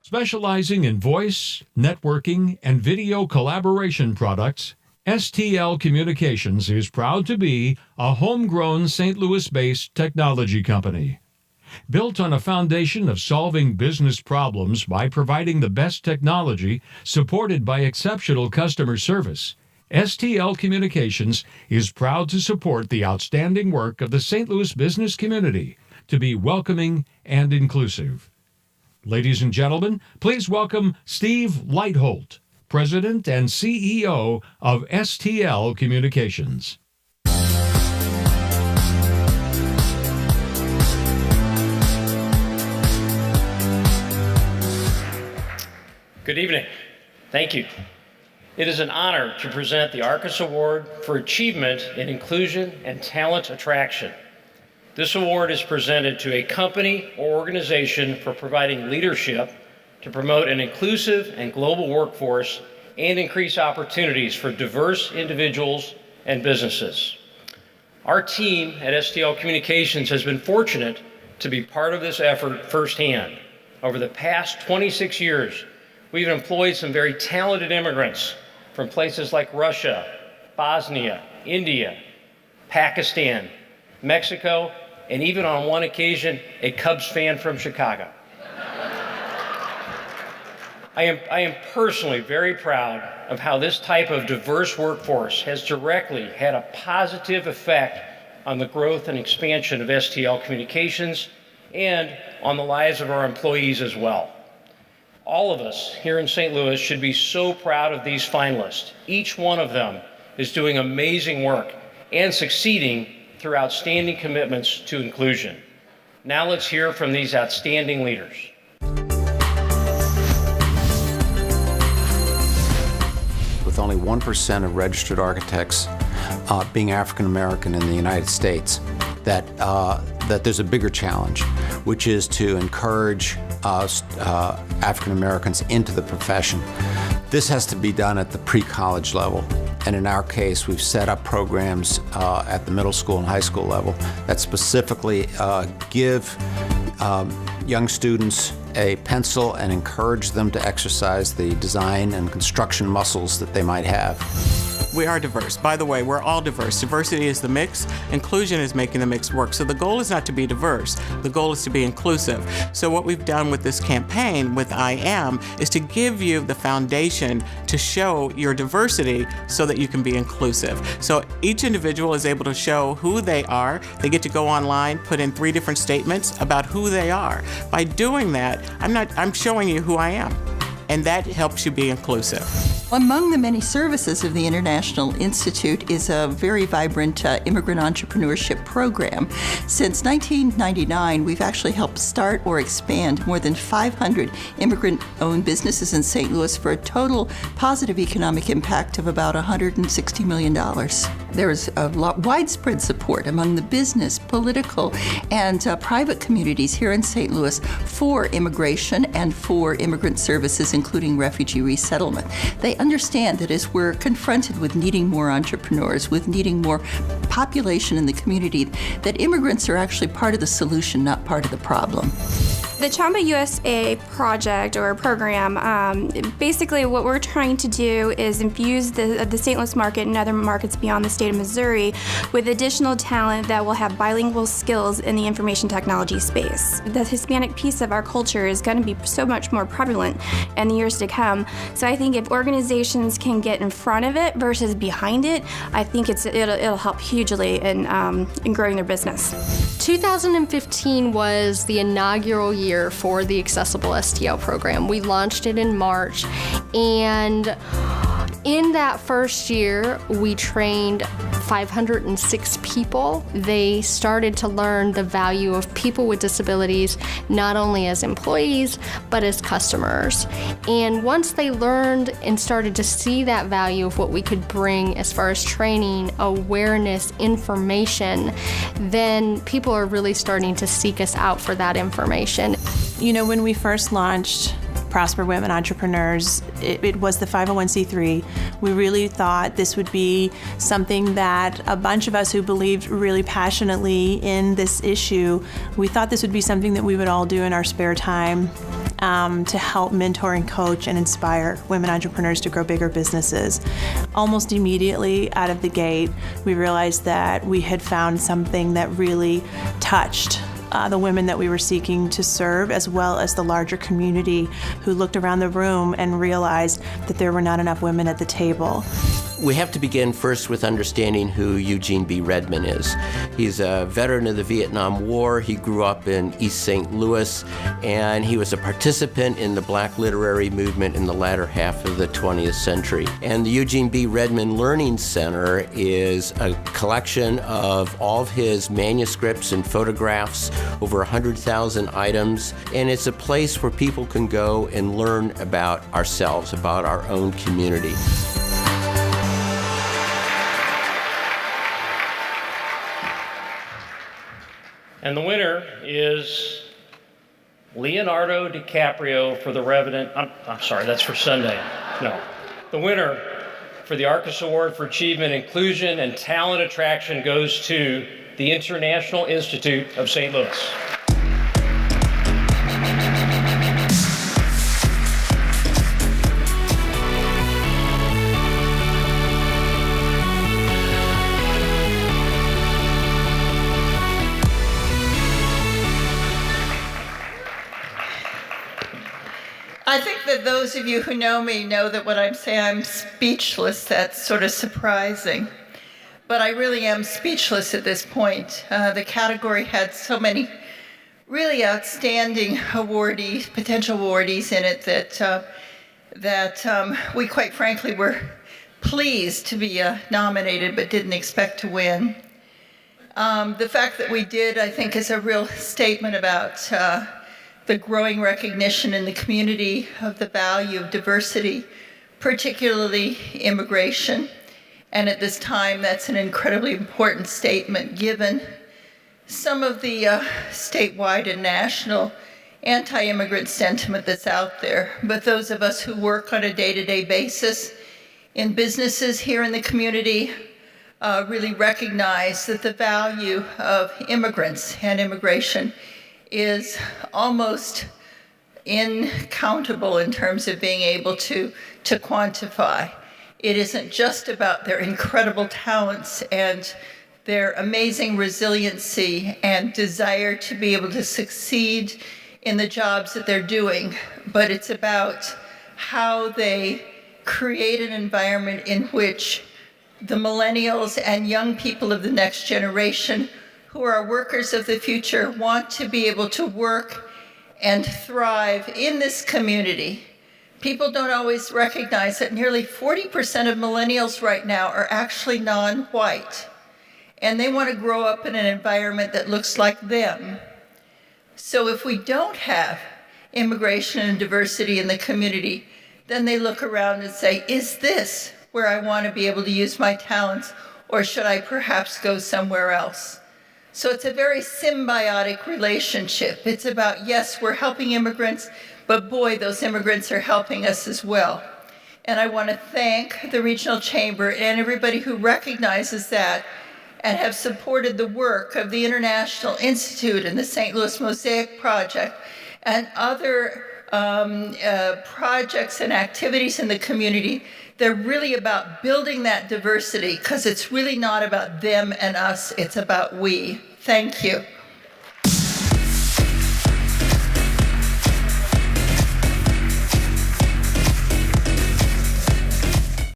Specializing in voice, networking, and video collaboration products, STL Communications is proud to be a homegrown St. Louis-based technology company. Built on a foundation of solving business problems by providing the best technology supported by exceptional customer service, STL Communications is proud to support the outstanding work of the St. Louis business community to be welcoming and inclusive. Ladies and gentlemen, please welcome Steve Leitholt, President and CEO of STL Communications. Good evening. Thank you. It is an honor to present the Arcus Award for Achievement in Inclusion and Talent Attraction. This award is presented to a company or organization for providing leadership to promote an inclusive and global workforce and increase opportunities for diverse individuals and businesses. Our team at STL Communications has been fortunate to be part of this effort firsthand. Over the past 26 years, we've employed some very talented immigrants from places like Russia, Bosnia, India, Pakistan, Mexico, and even on one occasion, a Cubs fan from Chicago. I am personally very proud of how this type of diverse workforce has directly had a positive effect on the growth and expansion of STL Communications and on the lives of our employees as well. All of us here in St. Louis should be so proud of these finalists. Each one of them is doing amazing work and succeeding through outstanding commitments to inclusion. Now let's hear from these outstanding leaders. With only 1% of registered architects being African American in the United States, that there's a bigger challenge, which is to encourage African Americans into the profession. This has to be done at the pre-college level. And in our case, we've set up programs at the middle school and high school level that specifically give young students a pencil and encourage them to exercise the design and construction muscles that they might have. We are diverse. By the way, we're all diverse. Diversity is the mix. Inclusion is making the mix work. So the goal is not to be diverse. The goal is to be inclusive. So what we've done with this campaign with I Am is to give you the foundation to show your diversity so that you can be inclusive. So each individual is able to show who they are. They get to go online, put in 3 different statements about who they are. By doing that, I'm showing you who I am. And that helps you be inclusive. Among the many services of the International Institute is a very vibrant immigrant entrepreneurship program. Since 1999, we've actually helped start or expand more than 500 immigrant-owned businesses in St. Louis for a total positive economic impact of about $160 million. There is widespread support among the business, political, and private communities here in St. Louis for immigration and for immigrant services, including refugee resettlement. They understand that as we're confronted with needing more entrepreneurs, with needing more population in the community, that immigrants are actually part of the solution, not part of the problem. The Chamba USA project or program, basically what we're trying to do is infuse the St. Louis market and other markets beyond the state of Missouri with additional talent that will have bilingual skills in the information technology space. The Hispanic piece of our culture is going to be so much more prevalent in the years to come. So I think if organizations can get in front of it versus behind it, I think it'll help hugely in growing their business. 2015 was the inaugural year for the Accessible STL program. We launched it in March, and in that first year, we trained 506 people. They started to learn the value of people with disabilities, not only as employees, but as customers. And once they learned and started to see that value of what we could bring as far as training, awareness, information, then people are really starting to seek us out for that information. You know, when we first launched Prosper Women Entrepreneurs, it was the 501c3. We really thought this would be something that a bunch of us who believed really passionately in this issue, we thought this would be something that we would all do in our spare time. to help mentor and coach and inspire women entrepreneurs to grow bigger businesses. Almost immediately out of the gate, we realized that we had found something that really touched the women that we were seeking to serve, as well as the larger community who looked around the room and realized that there were not enough women at the table. We have to begin first with understanding who Eugene B. Redman is. He's a veteran of the Vietnam War. He grew up in East St. Louis, and he was a participant in the Black literary movement in the latter half of the 20th century. And the Eugene B. Redman Learning Center is a collection of all of his manuscripts and photographs, over 100,000 items, and it's a place where people can go and learn about ourselves, about our own community. And the winner is Leonardo DiCaprio for the Revenant. I'm sorry, that's for Sunday. No. The winner for the Arcus Award for Achievement, Inclusion, and Talent Attraction goes to the International Institute of St. Louis. I think that those of you who know me know that when I say I'm speechless, that's sort of surprising. But I really am speechless at this point. The category had so many really outstanding awardees, potential awardees in it that we quite frankly were pleased to be nominated but didn't expect to win. The fact that we did, I think, is a real statement about the growing recognition in the community of the value of diversity, particularly immigration. And at this time, that's an incredibly important statement given some of the statewide and national anti-immigrant sentiment that's out there. But those of us who work on a day-to-day basis in businesses here in the community really recognize that the value of immigrants and immigration is almost incountable in terms of being able to quantify. It isn't just about their incredible talents and their amazing resiliency and desire to be able to succeed in the jobs that they're doing, but it's about how they create an environment in which the millennials and young people of the next generation who are workers of the future want to be able to work and thrive in this community. People don't always recognize that nearly 40% of millennials right now are actually non-white, and they want to grow up in an environment that looks like them. So if we don't have immigration and diversity in the community, then they look around and say, is this where I want to be able to use my talents, or should I perhaps go somewhere else? So it's a very symbiotic relationship. It's about, yes, we're helping immigrants, but boy, those immigrants are helping us as well. And I want to thank the Regional Chamber and everybody who recognizes that and have supported the work of the International Institute and the St. Louis Mosaic Project and other projects and activities in the community. They're really about building that diversity, because it's really not about them and us, it's about we. Thank you.